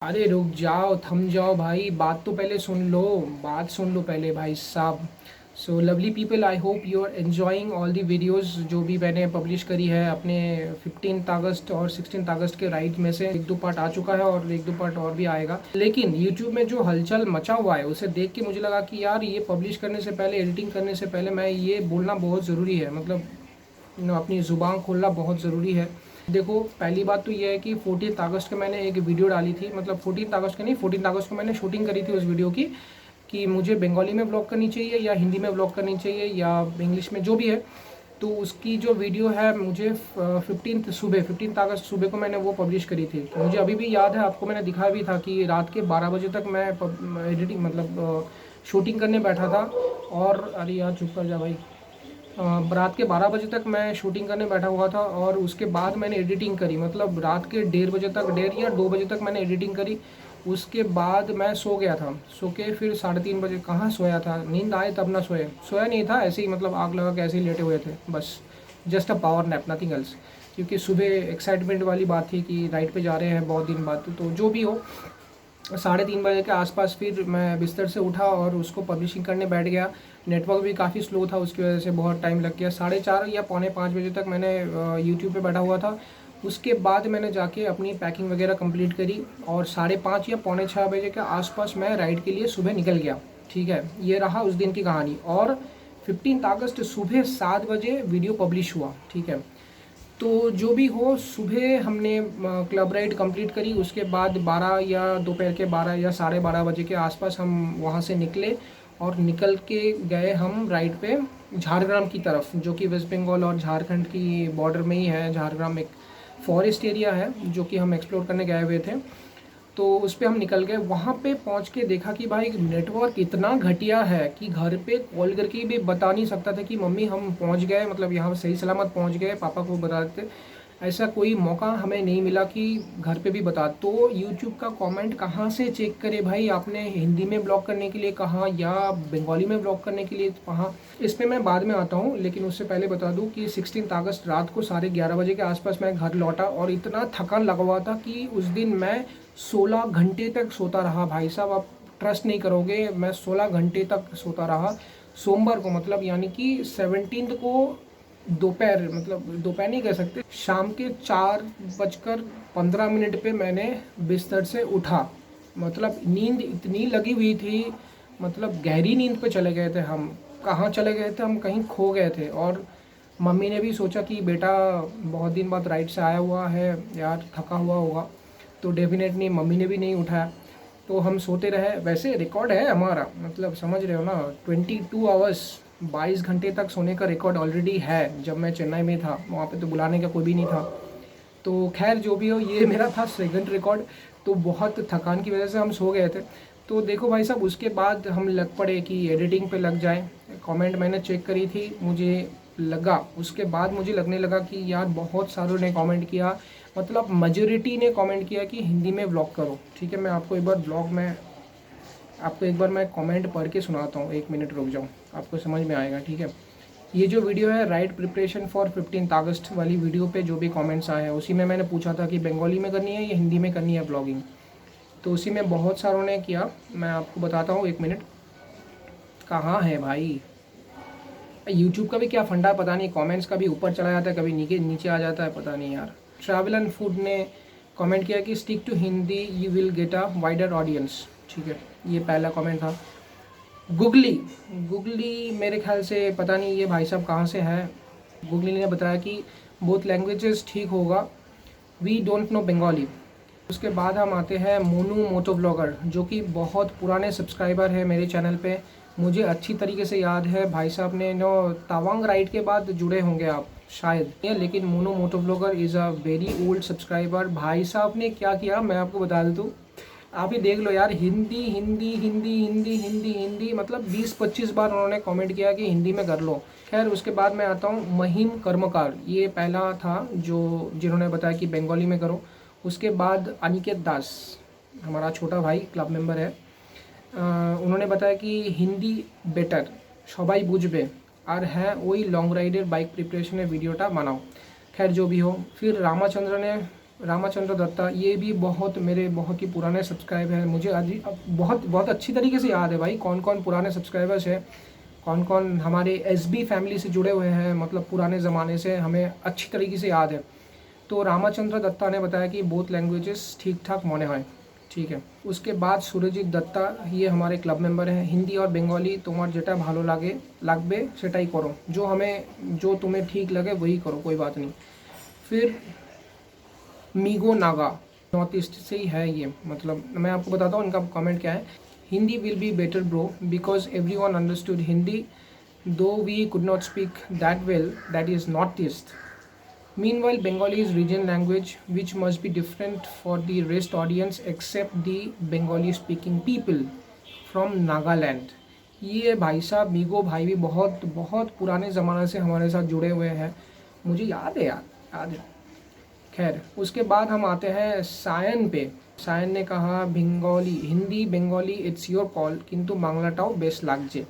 अरे रुक जाओ, थम जाओ भाई, बात तो पहले सुन लो। बात सुन लो पहले भाई साहब। So lovely people, I hope you are enjoying all the videos जो भी मैंने पब्लिश करी है अपने 15 अगस्त और 16 अगस्त के राइड में से। एक दो पार्ट आ चुका है और एक दो पार्ट और भी आएगा। लेकिन यूट्यूब में जो हलचल मचा हुआ है उसे देख के मुझे लगा कि यार ये पब्लिश करने से पहले, एडिटिंग करने से पहले मैं ये बोलना बहुत ज़रूरी है। मतलब अपनी ज़ुबान खोलना बहुत ज़रूरी है। देखो, पहली बात तो ये है कि 14 अगस्त को मैंने एक वीडियो डाली थी। मतलब 14 अगस्त को नहीं, 14 अगस्त को मैंने शूटिंग करी थी उस वीडियो की कि मुझे बंगाली में ब्लॉग करनी चाहिए या हिंदी में ब्लॉग करनी चाहिए या इंग्लिश में, जो भी है। तो उसकी जो वीडियो है मुझे 15 अगस्त सुबह को मैंने वो पब्लिश करी थी। मुझे अभी भी याद है, आपको मैंने दिखाया भी था कि रात के 12 बजे तक मैं एडिटिंग मतलब शूटिंग करने बैठा था। और अरे यार चुप कर जा भाई। रात के 12 बजे तक मैं शूटिंग करने बैठा हुआ था और उसके बाद मैंने एडिटिंग करी। मतलब रात के 1:30 बजे तक, 1:30 या 2 बजे तक मैंने एडिटिंग करी। उसके बाद मैं सो गया था। सो के फिर 3:30 बजे कहाँ सोया था, नींद आए तब ना सोए, सोया नहीं था, ऐसे ही मतलब आग लगा के ऐसे ही लेटे हुए थे बस। Just a power nap, nothing else. क्योंकि सुबह एक्साइटमेंट वाली बात थी कि राइड पे जा रहे हैं बहुत दिन बाद। तो जो भी हो, 3:30 बजे के आसपास फिर मैं बिस्तर से उठा और उसको पब्लिशिंग करने बैठ गया। नेटवर्क भी काफ़ी स्लो था, उसकी वजह से बहुत टाइम लग गया। 4:30 या पौने 5 बजे तक मैंने यूट्यूब पे बैठा हुआ था। उसके बाद मैंने जाके अपनी पैकिंग वगैरह कंप्लीट करी और 5:30 या पौने 6 बजे के आसपास मैं राइड के लिए सुबह निकल गया। ठीक है, ये रहा उस दिन की कहानी। और 15 अगस्त सुबह 7 बजे वीडियो पब्लिश हुआ। ठीक है, तो जो भी हो, सुबह हमने क्लब राइड कंप्लीट करी। उसके बाद 12 या दोपहर के 12 या 12:30 बजे के आसपास हम वहाँ से निकले और निकल के गए हम राइड पे झारग्राम की तरफ, जो कि वेस्ट बंगाल और झारखंड की बॉर्डर में ही है। झारग्राम एक फॉरेस्ट एरिया है जो कि हम एक्सप्लोर करने गए हुए थे। तो उस पे हम निकल गए। वहाँ पे पहुँच के देखा कि भाई नेटवर्क इतना घटिया है कि घर पे कॉल करके भी बता नहीं सकता था कि मम्मी हम पहुँच गए, मतलब यहाँ सही सलामत पहुँच गए, पापा को बता देते। ऐसा कोई मौका हमें नहीं मिला कि घर पे भी बता। तो यूट्यूब का कमेंट कहाँ से चेक करे भाई, आपने हिंदी में ब्लॉग करने के लिए कहा या बंगाली में ब्लॉग करने के लिए कहा। इस पे मैं बाद में आता हूँ, लेकिन उससे पहले बता दूँ कि 16 अगस्त रात को 11:30 बजे के आसपास मैं घर लौटा और इतना थकान लगा हुआ था कि उस दिन मैं 16 घंटे तक सोता रहा। भाई साहब, आप ट्रस्ट नहीं करोगे, मैं 16 घंटे तक सोता रहा। सोमवार को, मतलब यानी कि 17 को दोपहर, मतलब दोपहर नहीं कह सकते, शाम के 4:15 पे मैंने बिस्तर से उठा। मतलब नींद इतनी लगी हुई थी, मतलब गहरी नींद पे चले गए थे हम। कहाँ चले गए थे हम, कहीं खो गए थे। और मम्मी ने भी सोचा कि बेटा बहुत दिन बाद राइड से आया हुआ है यार, थका हुआ होगा। तो डेफिनेटली मम्मी ने भी नहीं उठाया। तो हम सोते रहे। वैसे रिकॉर्ड है हमारा, मतलब समझ रहे हो ना, 22 आवर्स, 22 घंटे तक सोने का रिकॉर्ड ऑलरेडी है। जब मैं चेन्नई में था वहाँ पे तो बुलाने का कोई भी नहीं था। तो खैर जो भी हो, ये मेरा था सेकंड रिकॉर्ड। तो बहुत थकान की वजह से हम सो गए थे। तो देखो भाई साहब, उसके बाद हम लग पड़े कि एडिटिंग पे लग जाए। कमेंट मैंने चेक करी थी, मुझे लगा, उसके बाद मुझे लगने लगा कि यार बहुत सारों ने कमेंट किया, मतलब मेजोरिटी ने कमेंट किया कि हिंदी में व्लॉग करो। ठीक है, मैं आपको एक बार ब्लॉग में, आपको एक बार मैं कमेंट पढ़ के सुनाता हूँ। 1 मिनट रुक जाओ, आपको समझ में आएगा। ठीक है, ये जो वीडियो है राइट प्रिपरेशन फॉर 15 अगस्त वाली वीडियो पे जो भी कमेंट्स आए हैं, उसी में मैंने पूछा था कि बंगाली में करनी है या हिंदी में करनी है ब्लॉगिंग। तो उसी में बहुत सारों ने किया। मैं आपको बताता हूँ, 1 मिनट। कहाँ है भाई, यूट्यूब का भी क्या फंडा पता नहीं, कमेंट्स का भी ऊपर चला जाता है, कभी नीचे नीचे आ जाता है, पता नहीं यार। ट्रैवल एंड फूड ने कमेंट किया कि stick to Hindi, you will get a wider audience. ठीक है, ये पहला कमेंट था। गुगली, गुगली मेरे ख्याल से पता नहीं ये भाई साहब कहाँ से हैं। गुगली ने बताया कि बोथ लैंग्वेजेस ठीक होगा, वी डोंट नो बंगाली। उसके बाद हम आते हैं मोनू मोटो ब्लॉगर, जो कि बहुत पुराने सब्सक्राइबर है मेरे चैनल पे। मुझे अच्छी तरीके से याद है, भाई साहब ने नो तवांग राइड के बाद जुड़े होंगे आप शायद ये। लेकिन Monu moto blogger is a very old subscriber. भाई साहब ने क्या किया मैं आपको बता दूँ, आप ही देख लो यार। हिंदी हिंदी हिंदी हिंदी हिंदी हिंदी, मतलब 20-25 बार उन्होंने कमेंट किया कि हिंदी में कर लो। खैर उसके बाद मैं आता हूँ महिम कर्मकार, ये पहला था जो जिन्होंने बताया कि बंगाली में करो। उसके बाद अनिकेत दास, हमारा छोटा भाई क्लब मेंबर है, उन्होंने बताया कि हिंदी बेटर, सबाई बुझबे, और है वही लॉन्ग राइडर बाइक प्रिपारेशনের ভিডিওটা বানাও। खैर जो भी हो, फिर रामाचंद्र ने रामाचंद्र दत्ता, ये भी मेरे बहुत ही पुराने सब्सक्राइबर हैं। मुझे आज बहुत बहुत अच्छी तरीके से याद है भाई कौन कौन पुराने सब्सक्राइबर्स हैं, कौन कौन हमारे एसबी फैमिली से जुड़े हुए हैं, मतलब पुराने ज़माने से हमें अच्छी तरीके से याद है। तो रामाचंद्र दत्ता ने बताया कि बोथ लैंग्वेजेस ठीक ठाक मने हैं, ठीक है। उसके बाद सुरजीत दत्ता, ये हमारे क्लब मेंबर हैं। हिंदी और बंगाली तुम्हार जेटा भालो लागबे सेटाई करो, जो तुम्हें ठीक लगे वही करो, कोई बात नहीं। फिर मीगो नागा, नॉर्थ ईस्ट से ही है ये, मतलब मैं आपको बताता हूँ इनका कमेंट क्या है। Hindi will be better bro because everyone understood Hindi though we could not speak that well, that is north east. Meanwhile, Bengali is regional language which must be different for the rest audience except the Bengali speaking people from Nagaland। ये भाई साहब MeeGo भाई भी बहुत बहुत पुराने ज़माने से हमारे साथ जुड़े हुए हैं, मुझे याद है यार, याद है। खैर, उसके बाद हम आते हैं सायन पे। सायन ने कहा Hindi Bengali it's your call किंतु बांग्लाटाओ बेस्ट लागजे।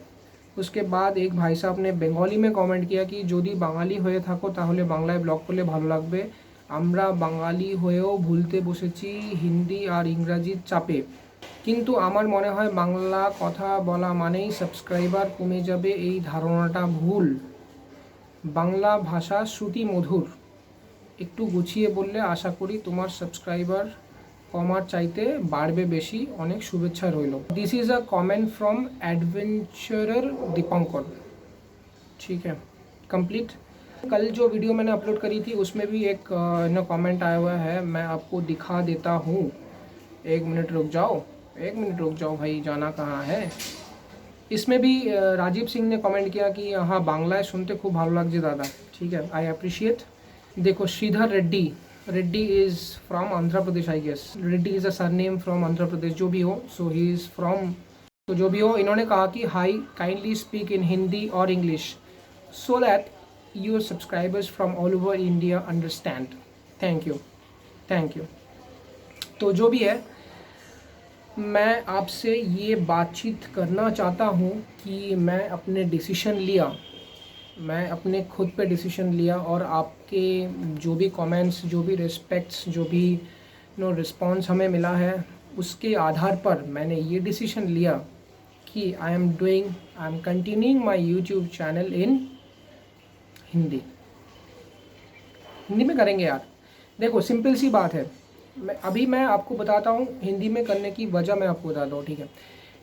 उसके बाद एक भाई साहब ने बंगाली में कमेंट किया कि যদি বাঙালি হয়ে থাকো তাহলে বাংলায় ব্লগ করলে ভালো লাগবে, আমরা বাঙালি হয়েও ভুলতে বসেছি হিন্দি আর ইংরাজির চাপে, কিন্তু আমার মনে হয় বাংলা কথা বলা মানেই সাবস্ক্রাইবার কমে যাবে, এই ধারণাটা ভুল। বাংলা ভাষা শ্রুতি মধুর, একটু গুছিয়ে বললে আশা করি তোমার সাবস্ক্রাইবার কমার চাইতে বাড়বে বেশি, অনেক শুভেচ্ছা রইল। This is a comment from adventurer Dipankar, ठीक है, कंप्लीट। कल जो वीडियो मैंने अपलोड करी थी उसमें भी एक कमेंट आया हुआ है, मैं आपको दिखा देता हूँ। एक मिनट रुक जाओ भाई, जाना कहाँ है। इसमें भी राजीव सिंह ने कमेंट किया कि हाँ बांग्लाয় শুনতে খুব ভালো লাগছে दादा, ठीक है, आई अप्रिशिएट। देखो Sridhar Reddy is from Andhra Pradesh, I guess Reddy is a surname from Andhra Pradesh, जो भी हो, सो ही इज़ फ्रॉम, तो जो भी हो। इन्होंने कहा कि hi kindly speak in Hindi और English so that your subscribers from all over India understand. Thank you. तो जो भी है, मैं आपसे ये बातचीत करना चाहता हूँ कि मैं अपने खुद पे डिसीजन लिया और आपके जो भी कमेंट्स, जो भी रिस्पेक्ट्स, जो भी रिस्पॉन्स हमें मिला है, उसके आधार पर मैंने ये डिसीजन लिया कि I am continuing my YouTube channel in Hindi में करेंगे यार। देखो सिंपल सी बात है, मैं आपको बताता हूँ हिंदी में करने की वजह, मैं आपको बताता हूँ, ठीक है।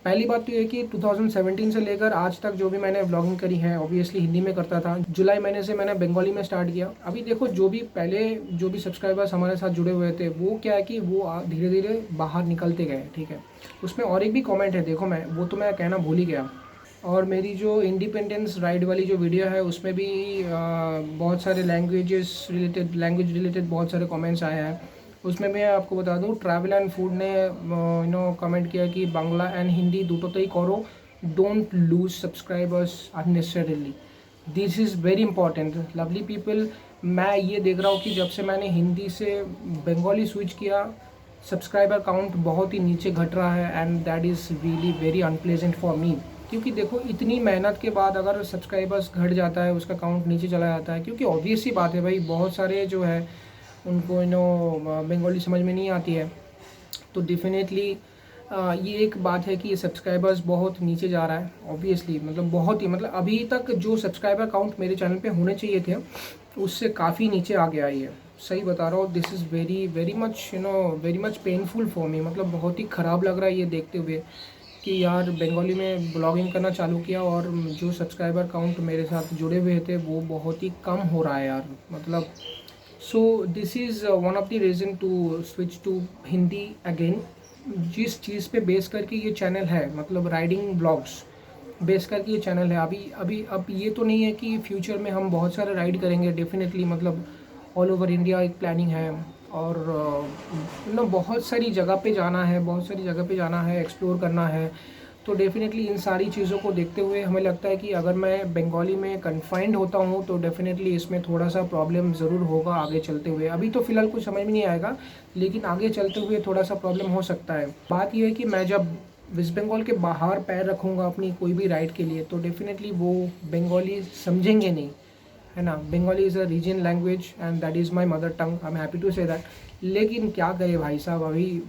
पहली बात तो ये कि 2017 से लेकर आज तक जो भी मैंने व्लॉगिंग करी है ऑब्वियसली हिंदी में करता था। जुलाई महीने से मैंने बंगाली में स्टार्ट किया। अभी देखो जो भी सब्सक्राइबर्स हमारे साथ जुड़े हुए थे वो क्या है कि वो धीरे धीरे बाहर निकलते गए, ठीक है। उसमें और एक भी कमेंट है, देखो वो तो मैं कहना भूल ही गया। और मेरी जो इंडिपेंडेंस राइड वाली जो वीडियो है उसमें भी बहुत सारे लैंग्वेज रिलेटेड बहुत सारे कमेंट्स आए हैं। उसमें मैं आपको बता दूं, ट्रैवल एंड फूड ने कमेंट किया कि बांग्ला एंड हिंदी दुटोतेई करो, don't lose subscribers unnecessarily, this is very important. Lovely people, मैं ये देख रहा हूँ कि जब से मैंने हिंदी से बंगाली स्विच किया सब्सक्राइबर काउंट बहुत ही नीचे घट रहा है, and that is really very unpleasant for me. क्योंकि देखो इतनी मेहनत के बाद अगर सब्सक्राइबर्स घट जाता है, उसका काउंट नीचे चला जाता है, क्योंकि ऑब्वियस सी बात है भाई, बहुत सारे जो है उनको बंगाली समझ में नहीं आती है, तो डेफिनेटली ये एक बात है कि सब्सक्राइबर्स बहुत नीचे जा रहा है ऑब्वियसली, मतलब बहुत ही, मतलब अभी तक जो सब्सक्राइबर काउंट मेरे चैनल पे होने चाहिए थे उससे काफ़ी नीचे आ गया ये, सही बता रहा हूँ। This is very much painful for me, मतलब बहुत ही ख़राब लग रहा है ये देखते हुए कि यार बंगाली में ब्लॉगिंग करना चालू किया और जो सब्सक्राइबर काउंट मेरे साथ जुड़े हुए थे वो बहुत ही कम हो रहा है यार, मतलब। So this is one of the reason to switch to Hindi again. जिस चीज़ पे बेस करके ये चैनल है, मतलब राइडिंग ब्लॉग्स बेस करके ये चैनल है, अब ये तो नहीं है कि फ्यूचर में हम बहुत सारे राइड करेंगे, डेफिनेटली, मतलब ऑल ओवर इंडिया एक प्लानिंग है, और बहुत सारी जगह पे जाना है, एक्सप्लोर करना है। तो डेफिनेटली इन सारी चीज़ों को देखते हुए हमें लगता है कि अगर मैं बंगाली में कन्फाइंड होता हूँ तो डेफिनेटली इसमें थोड़ा सा प्रॉब्लम ज़रूर होगा आगे चलते हुए। अभी तो फ़िलहाल कुछ समझ में नहीं आएगा, लेकिन आगे चलते हुए थोड़ा सा प्रॉब्लम हो सकता है। बात यह है कि मैं जब वेस्ट बंगाल के बाहर पैर रखूँगा अपनी कोई भी राइड के लिए, तो डेफिनेटली वो बंगाली समझेंगे नहीं, है ना। Bengali is a region language and that is my mother tongue, I am happy to say that. लेकिन क्या करे भाई साहब, अभी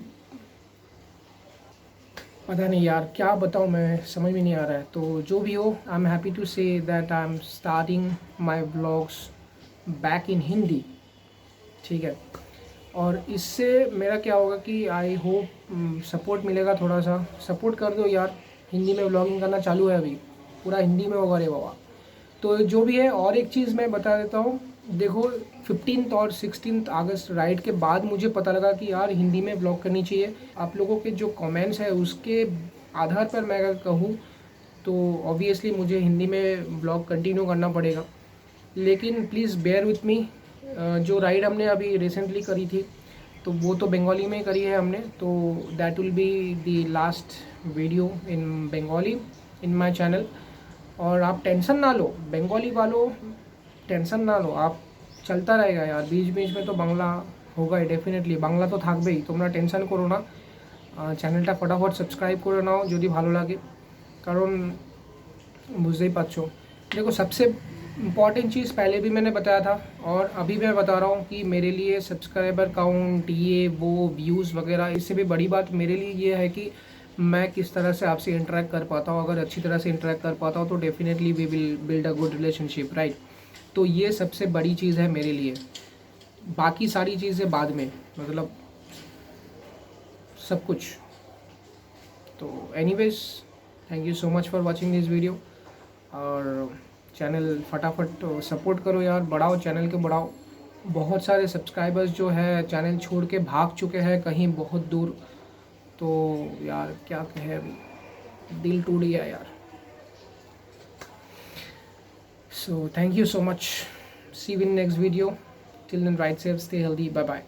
पता नहीं यार क्या बताऊँ, मैं समझ में नहीं आ रहा है। तो जो भी हो, I am happy to say that I am starting my vlogs back in Hindi, ठीक है। और इससे मेरा क्या होगा कि आई होप सपोर्ट मिलेगा, थोड़ा सा सपोर्ट कर दो यार। हिंदी में व्लॉगिंग करना चालू है, अभी पूरा हिंदी में होगा रे बाबा। तो जो भी है, और एक चीज़ मैं बता देता हूँ, देखो 15 और 16 अगस्त राइड के बाद मुझे पता लगा कि यार हिंदी में ब्लॉग करनी चाहिए। आप लोगों के जो कमेंट्स है उसके आधार पर मैं अगर कहूँ तो ऑब्वियसली मुझे हिंदी में ब्लॉग कंटिन्यू करना पड़ेगा। लेकिन प्लीज़ बेयर विथ मी, जो राइड हमने अभी रिसेंटली करी थी तो वो तो बंगाली में करी है हमने, तो that will be the last video in Bengali in my channel. और आप टेंशन ना लो बंगाली वालों, टेंशन ना लो आप, चलता रहेगा यार, बीच बीच में तो बांग्ला होगा ही डेफिनेटली, বাংলা তো থাকবেই, তোমরা টেনশন করো না। চ্যানেলটা ফটাফট সাবস্ক্রাইব করে নাও যদি ভালো লাগে, কারণ বুঝতেই পারছো। देखो सबसे इम्पॉर्टेंट चीज़ पहले भी मैंने बताया था और अभी मैं बता रहा हूँ कि मेरे लिए सब्सक्राइबर काउंट, ये वो व्यूज़ वगैरह, इससे भी बड़ी बात मेरे लिए ये है कि मैं किस तरह से आपसे इंटरेक्ट कर पाता हूँ। अगर अच्छी तरह से इंटरेक्ट कर पाता हूँ तो definitely we will build a good relationship, right. तो ये सबसे बड़ी चीज़ है मेरे लिए, बाकी सारी चीज़ें बाद में, मतलब सब कुछ। तो anyways, thank you so much for watching this video. और चैनल फटाफट सपोर्ट करो यार, बढ़ाओ चैनल को, बढ़ाओ। बहुत सारे सब्सक्राइबर्स जो है चैनल छोड़ के भाग चुके हैं कहीं बहुत दूर, तो यार क्या कहे, अभी दिल टूट गया यार। So thank you so much, see you in next video, till then right safe, stay healthy, bye bye.